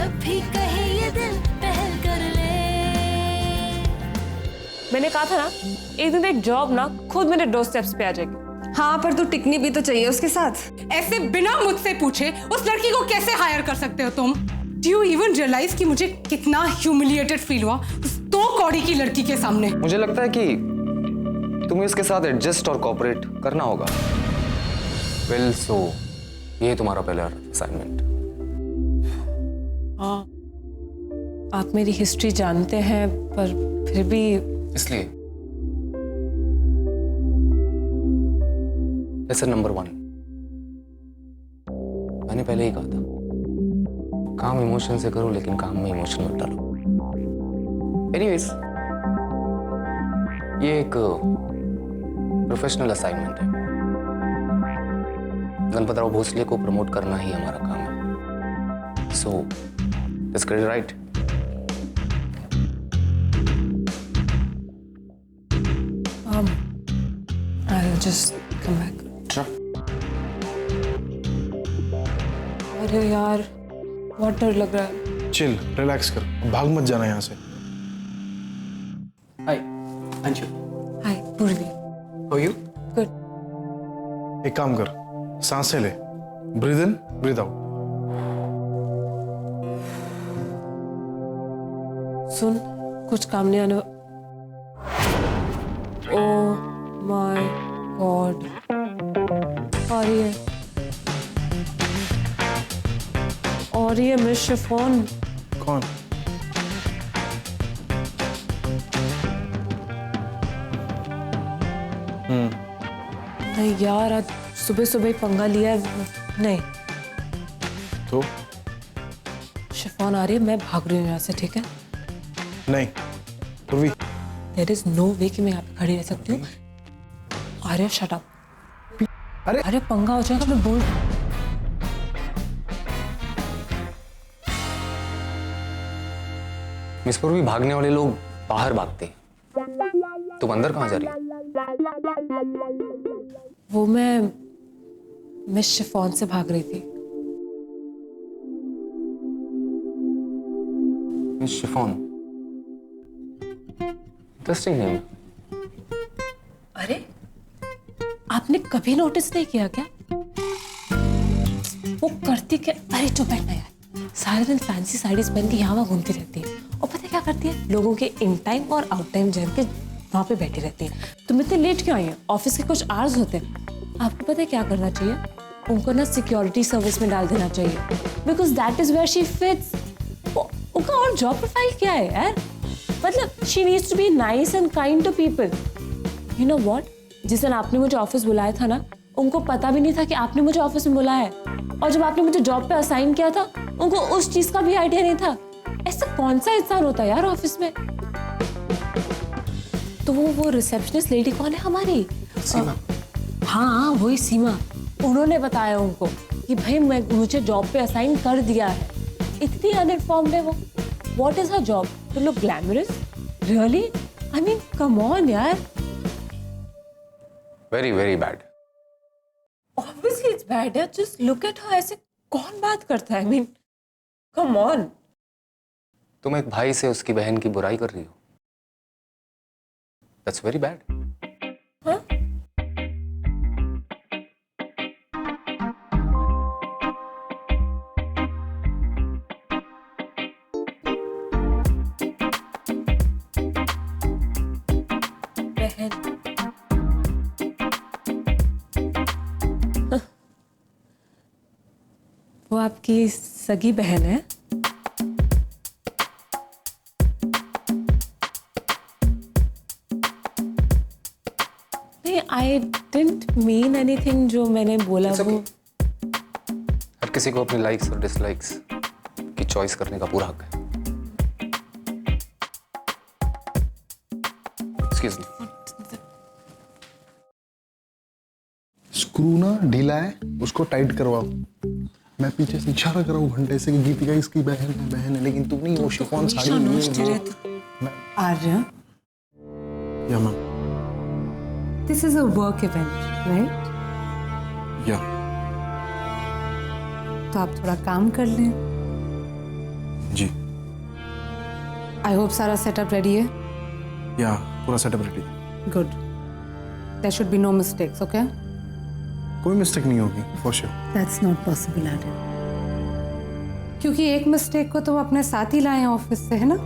जब भी कहे ये दिल पहल कर ले। मैंने कहा था ना एक दिन एक जॉब ना खुद मेरे डोर स्टेप्स पे आ जाएगी। हाँ पर तू टिकनी भी तो चाहिए उसके साथ। ऐसे बिना मुझसे पूछे उस लड़की को कैसे हायर कर सकते हो तुम? डू यू इवन रियलाइज कि मुझे कितना ह्यूमिलिएटेड फील हुआ उस 2 कौड़ी की लड़की के सामने? मुझे लगता है कि तुम्हें इसके साथ एडजस्ट और कोऑपरेट करना होगा। वेल सो ये तुम्हारा पहला असाइनमेंट। हाँ, आप मेरी हिस्ट्री जानते हैं पर फिर भी इसलिए लेसन नंबर 1, मैंने पहले ही कहा था काम इमोशन से करो लेकिन काम में इमोशन मत डालो। एनीवेज ये एक प्रोफेशनल असाइनमेंट है। गणपतराव भोसले को प्रमोट करना ही हमारा काम है। So let's get it right. I'll just come back. अरे यार बहुत डर लग रहा है। चिल, रिलैक्स कर, भाग मत जाना यहाँ से। हाय अंशु, हाय पूर्वी। How you? गुड। एक काम कर, सांसें ले, ब्रीथ इन ब्रीथ आउट। सुन कुछ काम नहीं आने। ओह माय गॉड, और ये मिस शिफॉन। कौन? नहीं यार आज सुबह सुबह ही पंगा लिया है। नहीं तो शिफॉन आ रही है, मैं भाग रही हूँ यहाँ से। ठीक है? नहीं पूर्वी, देयर इज नो वे कि मैं यहाँ पे खड़ी रह सकती हूँ। आर्य शट अप। अरे पंगा हो जाएगा, मैं बोल। मिस पूर्वी, भागने वाले लोग बाहर भागते हैं, तुम अंदर कहाँ जा रही हो? वो मैं मिस शिफॉन से भाग रही थी। Miss chiffon, interesting name. अरे आपने कभी नोटिस नहीं किया क्या वो करती क्या? अरे चुप बैठना यार, सारे दिन फैंसी साड़ीज पहन के यहाँ वहाँ घूमती रहती है और पता है क्या करती है? लोगों के इन टाइम और आउट टाइम जान के वहाँ पे बैठी रहती है। तुम इतने लेट क्यों आई है? ऑफिस के कुछ आवर्स होते हैं। आपको पता है क्या करना चाहिए? उनको ना सिक्योरिटी सर्विस में डाल देना चाहिए, because that is where she fits. उनका और जॉब प्रोफाइल क्या है यार? मतलब she needs to be nice and kind to people. You know what, जिस दिन आपने मुझे ऑफिस बुलाया था ना, उनको पता भी नहीं था कि आपने मुझे ऑफिस में बुलाया है। और जब आपने मुझे जॉब पे असाइन किया था, उनको उस चीज का भी आइडिया नहीं था। ऐसा कौन सा इंसान होता है यार ऑफिस में? तो वो रिसेप्शनिस्ट लेडी कौन है हमारी? सीमा। हाँ वही सीमा। उन्होंने बताया उनको कि भाई मुझे जॉब पे असाइन कर दिया है। इतनी अनइन्फॉर्म्ड है वो। What is her job? To look glamorous? Really? I mean come on यार। Very very bad. Obviously it's bad यार, just look at her। ऐसे कौन बात करता है? I mean, come on। तुम एक भाई से उसकी बहन की बुराई कर रही हो। That's very bad। हाँ? बहन वो आपकी सगी बहन है? नहीं, आई डिडंट मीन एनीथिंग जो मैंने बोला। It's वो okay। हर किसी को अपने लाइक्स और डिसलाइक्स की चॉइस करने का पूरा हक है। Excuse me। स्क्रू ना ढीला है, उसको टाइट करवाओ। मैं पीछे से इशारा कर रहा हूँ घंटे से कि गीतिका इसकी बहन है, लेकिन तुम नहीं, वो शिफॉन साड़ी नहीं है। आर्य, या ma'am. this is a work event, right? या तो आप थोड़ा काम कर लें। जी I hope सारा setup ready है. या पूरा setup ready. Good. There should be no mistakes, okay? कोई मिस्टेक नहीं होगी for sure. That's not possible, Aryan. क्योंकि एक मिस्टेक को तुम अपने साथ ही लाए हैं ऑफिस से, है ना?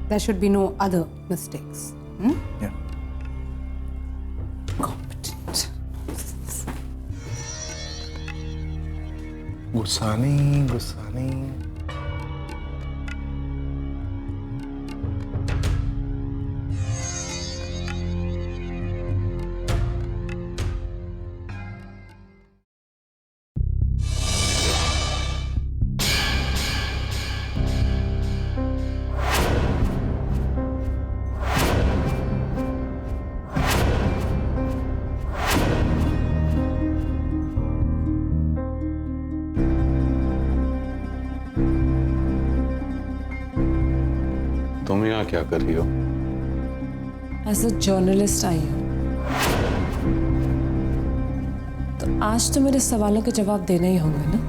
There should be no other mistakes. या Competent. गुस्सा नहीं, गुस्सा नहीं. तुम यहाँ क्या कर रही हो? एज अ जर्नलिस्ट आई हूँ, तो आज तो मेरे सवालों के जवाब देने ही होंगे ना?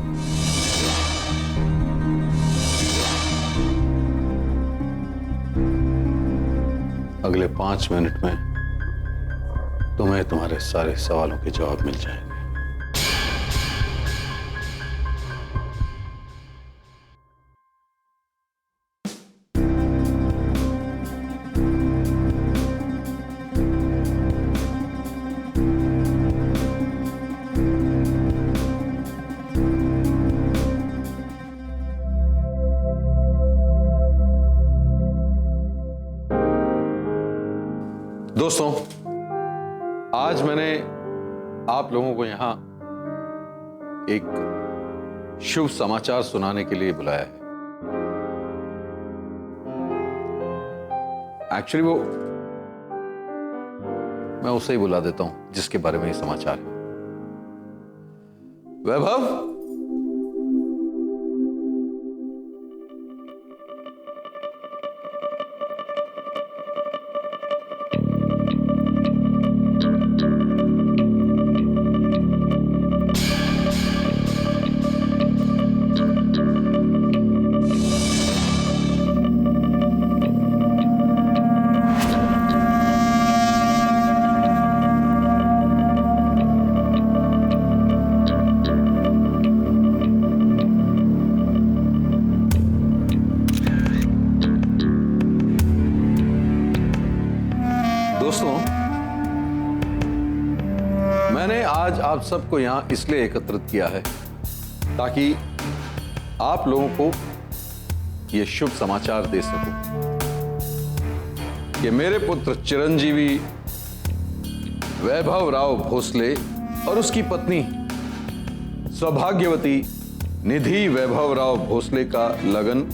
अगले 5 मिनट में तुम्हें तुम्हारे सारे सवालों के जवाब मिल जाएंगे. दोस्तों, आज मैंने आप लोगों को यहां एक शुभ समाचार सुनाने के लिए बुलाया है. एक्चुअली वो मैं उसे ही बुला देता हूं जिसके बारे में ये समाचार है. वैभव, मैंने आज आप सबको यहां इसलिए एकत्रित किया है ताकि आप लोगों को यह शुभ समाचार दे सकूं कि मेरे पुत्र चिरंजीवी वैभव राव भोसले और उसकी पत्नी सौभाग्यवती निधि वैभव राव भोसले का लगन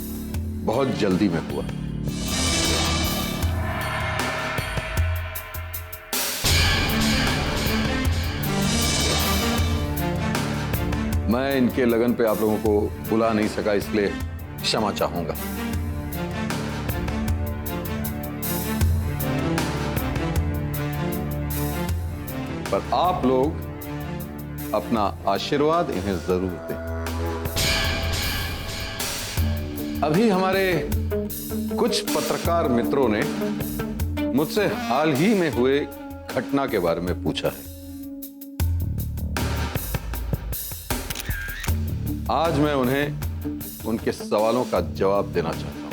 बहुत जल्दी में हुआ. मैं इनके लगन पे आप लोगों को बुला नहीं सका, इसलिए क्षमा चाहूंगा. पर आप लोग अपना आशीर्वाद इन्हें जरूर दें. अभी हमारे कुछ पत्रकार मित्रों ने मुझसे हाल ही में हुए घटना के बारे में पूछा है. आज मैं उन्हें उनके सवालों का जवाब देना चाहता हूं,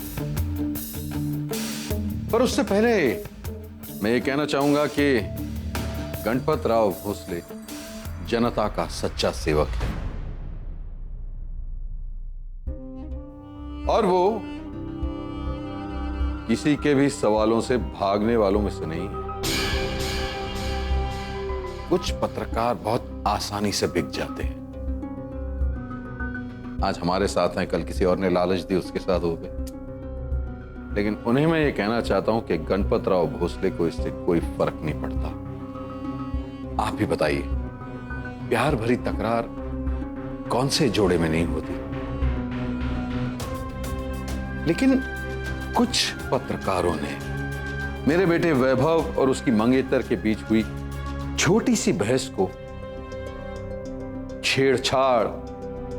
पर उससे पहले मैं ये कहना चाहूंगा कि गणपत राव भोसले जनता का सच्चा सेवक है और वो किसी के भी सवालों से भागने वालों में से नहीं है. कुछ पत्रकार बहुत आसानी से बिक जाते हैं. आज हमारे साथ हैं, कल किसी और ने लालच दी उसके साथ हो गए. लेकिन उन्हें मैं ये कहना चाहता हूं कि गणपत राव भोसले को इससे कोई फर्क नहीं पड़ता. आप ही बताइए, प्यार भरी तकरार कौन से जोड़े में नहीं होती? लेकिन कुछ पत्रकारों ने मेरे बेटे वैभव और उसकी मंगेतर के बीच हुई छोटी सी बहस को छेड़छाड़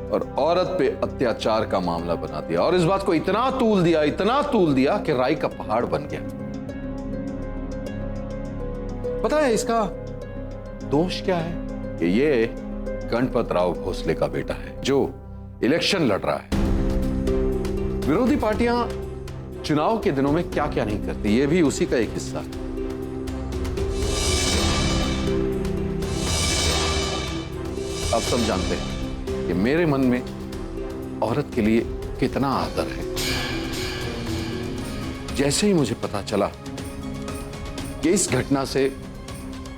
और औरत पे अत्याचार का मामला बना दिया और इस बात को इतना तूल दिया कि राई का पहाड़ बन गया। पता है इसका दोष क्या है? कि ये गणपत राव भोसले का बेटा है जो इलेक्शन लड़ रहा है। विरोधी पार्टियां चुनाव के दिनों में क्या क्या नहीं करती, ये भी उसी का एक हिस्सा है। अब सब जानते हैं कि मेरे मन में औरत के लिए कितना आदर है। जैसे ही मुझे पता चला कि इस घटना से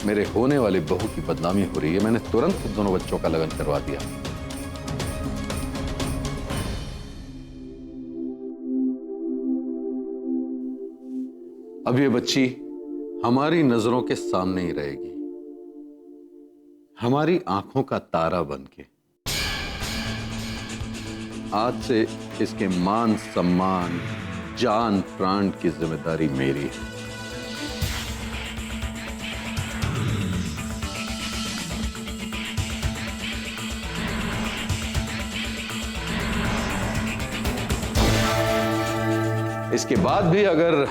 मेरे होने वाले बहू की बदनामी हो रही है, मैंने तुरंत दोनों बच्चों का लगन करवा दिया। अब ये बच्ची हमारी नजरों के सामने ही रहेगी, हमारी आंखों का तारा बनके। आज से इसके मान सम्मान जान प्राण की जिम्मेदारी मेरी है। इसके बाद भी अगर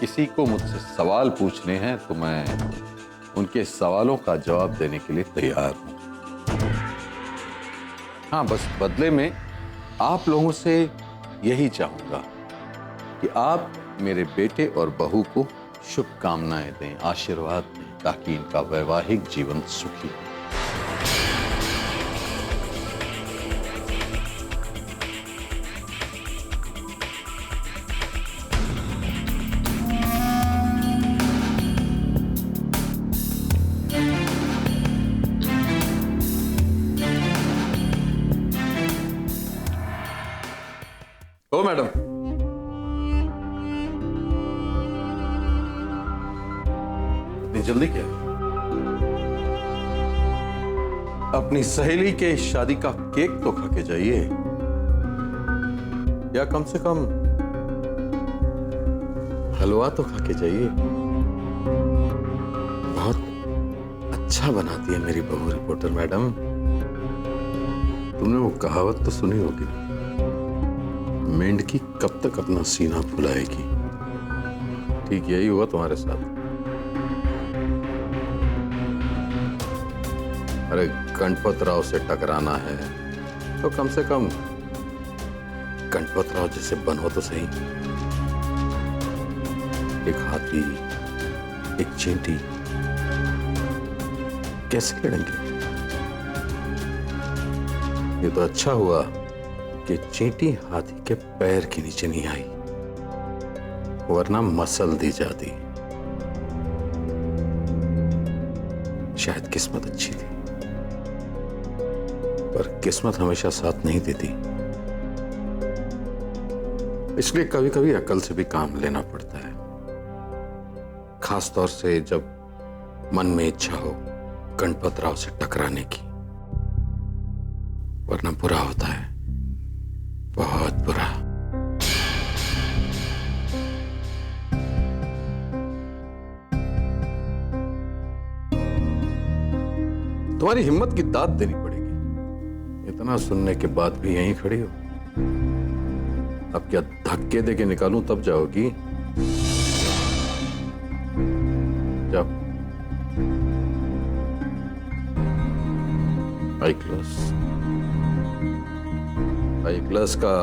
किसी को मुझसे सवाल पूछने हैं तो मैं उनके सवालों का जवाब देने के लिए तैयार हूं। हाँ, बस बदले में आप लोगों से यही चाहूंगा कि आप मेरे बेटे और बहू को शुभकामनाएं दें, आशीर्वाद दें, ताकि इनका वैवाहिक जीवन सुखी हो। ओ मैडम, इतनी जल्दी क्या? अपनी सहेली के शादी का केक तो खा के जाइए, या कम से कम हलवा तो खा के जाइए। बहुत अच्छा बनाती है मेरी बहू रिपोर्टर मैडम। तुमने वो कहावत तो सुनी होगी, मेंढकी कब तक अपना सीना फुलाएगी। ठीक यही हुआ तुम्हारे साथ। अरे गणपत राव से टकराना है तो कम से कम गणपत राव जैसे बनो तो सही। एक हाथी, एक चींटी, कैसे लड़ेंगे? ये तो अच्छा हुआ कि चींटी हाथी के पैर के नीचे नहीं आई, वरना मसल दी जाती। शायद किस्मत अच्छी थी, पर किस्मत हमेशा साथ नहीं देती। इसलिए कभी कभी अकल से भी काम लेना पड़ता है, खास तौर से जब मन में इच्छा हो गणपत राव से टकराने की, वरना बुरा होता है, बहुत बुरा। तुम्हारी हिम्मत की दाद देनी पड़ेगी। इतना सुनने के बाद भी यहीं खड़ी हो। अब क्या धक्के देके निकालूं तब जाओगी? जाओ। आई क्लास का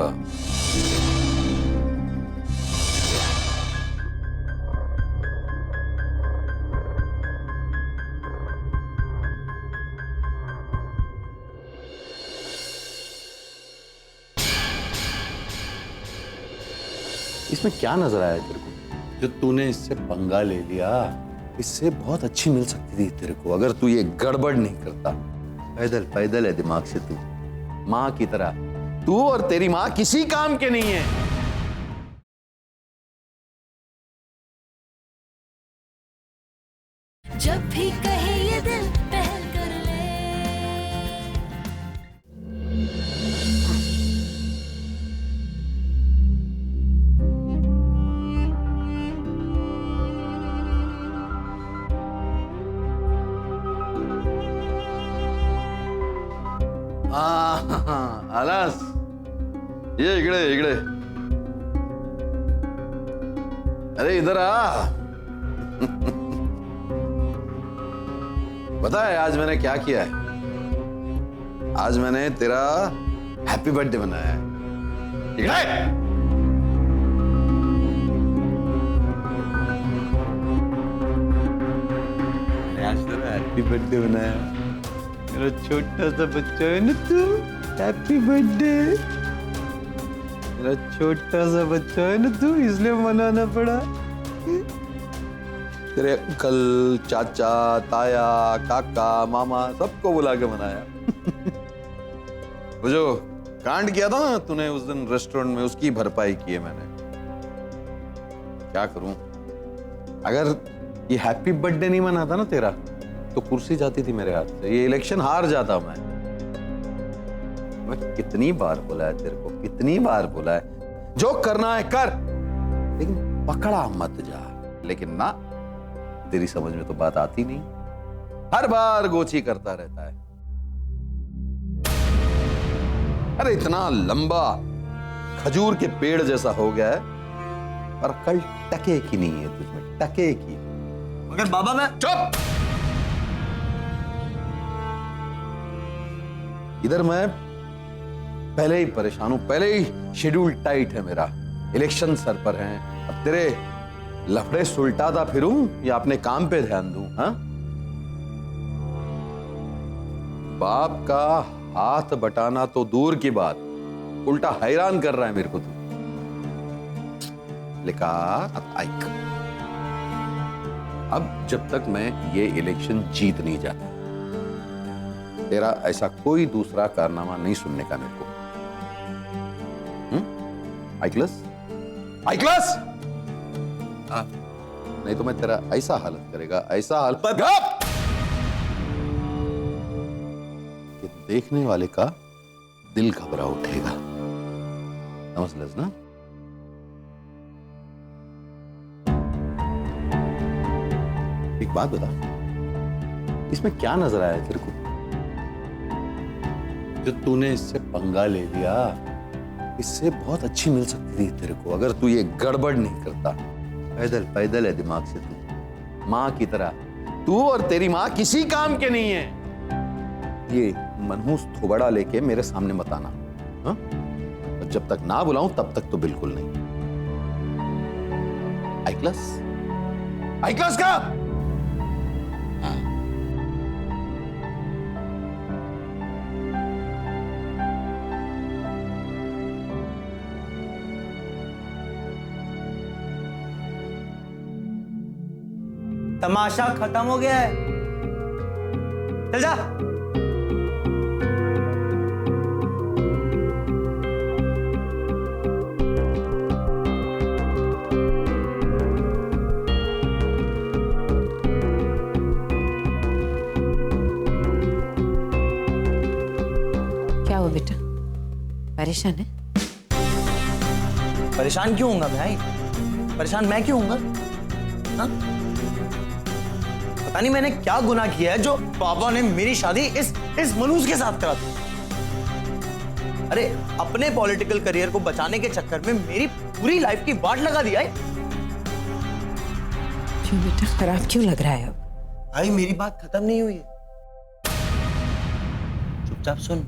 इसमें क्या नजर आया तेरे को जो तूने इससे पंगा ले लिया? इससे बहुत अच्छी मिल सकती थी तेरे को अगर तू ये गड़बड़ नहीं करता। पैदल पैदल है दिमाग से तू, माँ की तरह। तू और तेरी माँ किसी काम के नहीं है। जब भी कहे ये दिल पहल कर ले। मानस, ये इकडे अरे इधर आ। पता है आज मैंने क्या किया है? आज मैंने तेरा हैप्पी बर्थडे मनाया है। इकडे आज तेरा हैप्पी बर्थडे मनाया। मेरा छोटा सा बच्चा है ना तू, हैप्पी बर्थडे। मेरा छोटा सा बच्चा है ना तू, इसलिए मनाना पड़ा। तेरे अंकल, चाचा, ताया, काका, मामा सबको बुला के मनाया। वो जो कांड किया था ना तूने उस दिन रेस्टोरेंट में, उसकी भरपाई की है मैंने। क्या करूं? अगर ये हैप्पी बर्थडे नहीं मनाता ना तेरा, तो कुर्सी जाती थी मेरे हाथ से, ये इलेक्शन हार जाता मैं। कितनी बार बोला है तेरे को, कितनी बार बोला है, जो करना है कर, लेकिन पकड़ा मत जा। लेकिन ना, तेरी समझ में तो बात आती नहीं, हर बार गोची करता रहता है। अरे इतना लंबा खजूर के पेड़ जैसा हो गया है, पर कल टके की नहीं है तुझमें, टके की। मगर बाबा मैं चुप! इधर मैं पहले ही परेशान हूं, पहले ही शेड्यूल टाइट है मेरा, इलेक्शन सर पर है। अब तेरे लफड़े सुलटाता फिरूं या अपने काम पे ध्यान दूं? हाँ, बाप का हाथ बटाना तो दूर की बात, उल्टा हैरान कर रहा है मेरे को तू। लेका आइक, अब जब तक मैं ये इलेक्शन जीत नहीं जाता, तेरा ऐसा कोई दूसरा कारनामा नहीं सुनने का मेरे को। आइक्लस, आइक्लस, नहीं तो मैं तेरा ऐसा हालत करेगा, ऐसा हालत कि देखने वाले का दिल घबरा उठेगा। समझ लस ना? एक बात बता, इसमें क्या नजर आया तेरे को जो तूने इससे पंगा ले लिया? इससे बहुत अच्छी मिल सकती थी तेरे को अगर तू ये गड़बड़ नहीं करता। पैदल पैदल है दिमाग से तू, माँ की तरह। तू और तेरी माँ किसी काम के नहीं है। ये मनहूस थोबड़ा लेके मेरे सामने मत आना, हाँ? और जब तक ना बुलाऊं तब तक तो बिल्कुल नहीं। आइक्लस, आइक्लस का तमाशा खत्म हो गया है, चल जा। क्या हुआ बेटा, परेशान है? परेशान क्यों होऊंगा भाई? परेशान मैं क्यों होऊंगा? हाँ? पता नहीं मैंने क्या गुनाह किया है जो पापा ने मेरी शादी इस मनूस के साथ करा दी। अरे अपने पॉलिटिकल करियर को बचाने के चक्कर में मेरी पूरी लाइफ की वाट लगा दिया है। क्यों बेटा, खराब क्यों लग रहा है अब? भाई मेरी बात खत्म नहीं हुई है, चुपचाप सुन।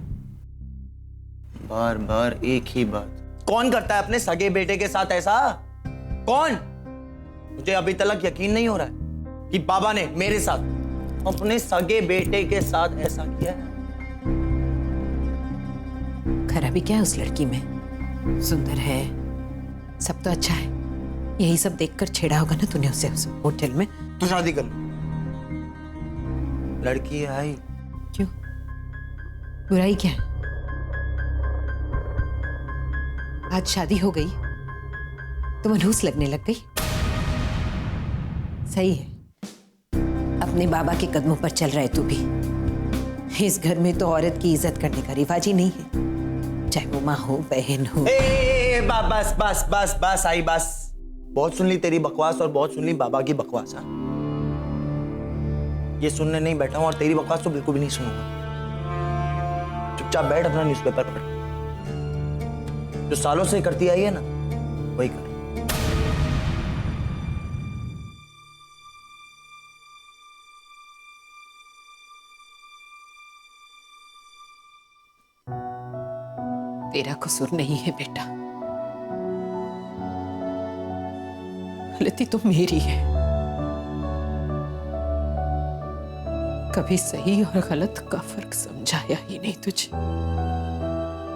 बार बार एक ही बात। कौन करता है अपने सगे बेटे के साथ ऐसा? कौन? मुझे अभी तक यकीन नहीं हो रहा है कि बाबा ने मेरे साथ, अपने सगे बेटे के साथ ऐसा किया है। खराबी क्या है उस लड़की में? सुंदर है, सब तो अच्छा है। यही सब देखकर छेड़ा होगा ना तूने उसे उस होटल में। तो शादी कर लो। लड़की है आई। क्यों, बुराई क्या है? आज शादी हो गई तो मनहूस लगने लग गई। सही है, अपने बाबा के कदमों पर चल रहा है तू भी। इस घर में तो औरत की इज्जत करने का रिवाज ही नहीं है, चाहे वो माँ हो, बहन हो। बस बस बस बस आई बस। बहुत सुन ली तेरी बकवास और बहुत सुन ली बाबा की बकवास। ये सुनने नहीं बैठा हूं और तेरी बकवास तो बिल्कुल भी नहीं सुनूंगा। चुपचाप बैठ, अपना न्यूज़पेपर पढ़। जो सालों से करती आई है ना, वही कर। तेरा कसूर नहीं है बेटा, गलती तो मेरी है। कभी सही और गलत का फर्क समझाया ही नहीं तुझे।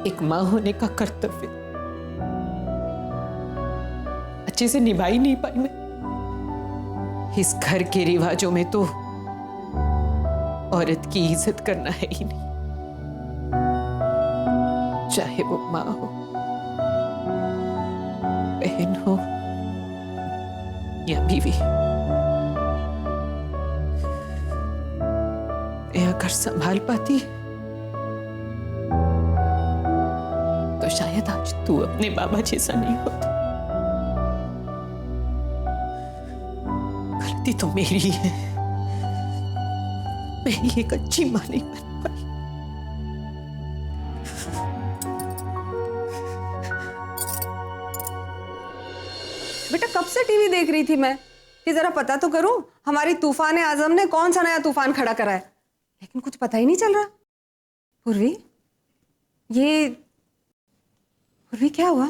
एक मां होने का कर्तव्य अच्छे से निभा ही नहीं पाई मैं। इस घर के रिवाजों में तो औरत की इज्जत करना है ही नहीं, चाहे वो मां हो, बहन हो या बीवी। मैं अगर संभाल पाती तो शायद आज तू अपने बाबा जैसा नहीं होता। गलती तो मेरी है, मैं ही एक अच्छी मां नहीं बन पाई। बेटा कब से टीवी देख रही थी मैं कि जरा पता तो करूं हमारी तूफान आजम ने कौन सा नया तूफान खड़ा करा है, लेकिन कुछ पता ही नहीं चल रहा। पूर्वी, पूर्वी क्या हुआ,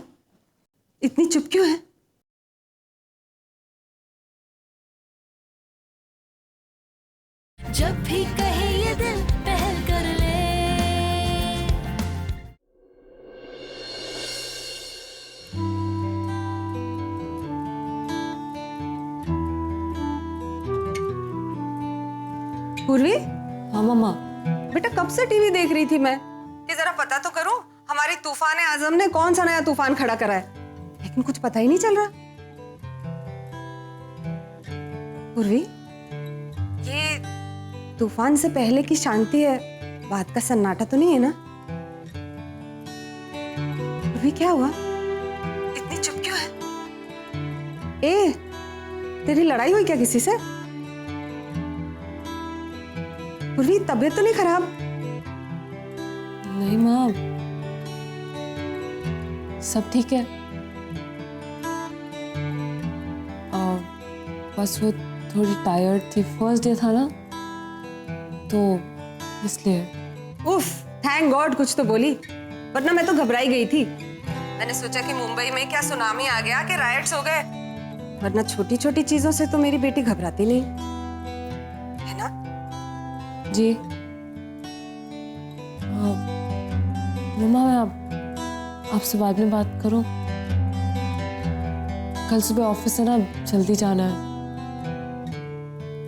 इतनी चुप क्यों है? जब भी कहे ये दिल पहल कर ले। पूर्वी, हाँ मम्मा। बेटा कब से टीवी देख रही थी मैं कि जरा पता तो करूं हमारी तूफान आजम ने कौन सा नया तूफान खड़ा करा है, लेकिन कुछ पता ही नहीं चल रहा। पूर्वी, ये तूफान से पहले की शांति है, बात का सन्नाटा तो नहीं है ना? पूर्वी क्या हुआ, इतनी चुप क्यों है? ए, तेरी लड़ाई हुई क्या किसी से? पूर्वी तबीयत तो नहीं खराब? नहीं माँ, सब ठीक है। बस वो थोड़ी टायर्ड थी, फर्स्ट डे था ना तो इसलिए। उफ, थैंक गॉड कुछ तो बोली, वरना मैं तो घबराई गई थी। मैंने सोचा कि मुंबई में क्या सुनामी आ गया कि रायट्स हो गए, वरना छोटी छोटी चीजों से तो मेरी बेटी घबराती नहीं है ना? जी मम्मा, मैं आपसे बाद में बात करूं? कल सुबह ऑफिस से ना जल्दी जाना है।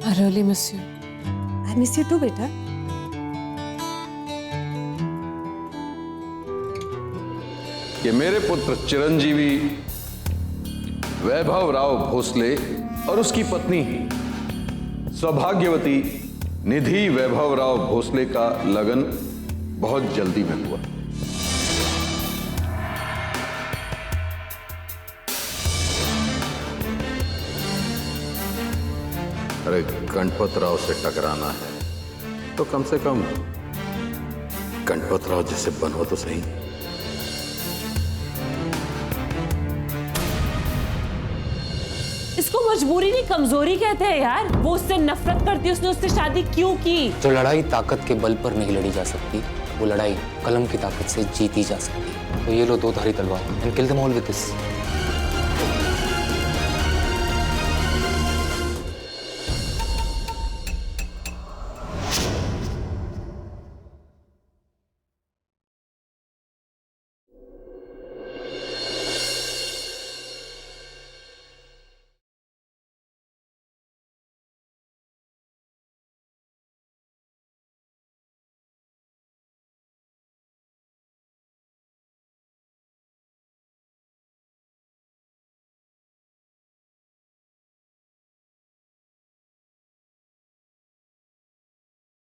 I really miss you. I miss you too बेटा। कि मेरे पुत्र चिरंजीवी वैभव राव भोसले और उसकी पत्नी सौभाग्यवती निधि वैभव राव भोसले का लगन बहुत जल्दी में हुआ। अरे गणपत राव से टकराना है तो कम से कम गणपत राव जैसे बनो तो सही। इसको मजबूरी नहीं कमजोरी कहते हैं यार। वो उससे नफरत करती, उसने उससे शादी क्यों की? जो लड़ाई ताकत के बल पर नहीं लड़ी जा सकती, वो लड़ाई कलम की ताकत से जीती जा सकती है। तो ये लो दो धारी तलवार, and kill them all with this.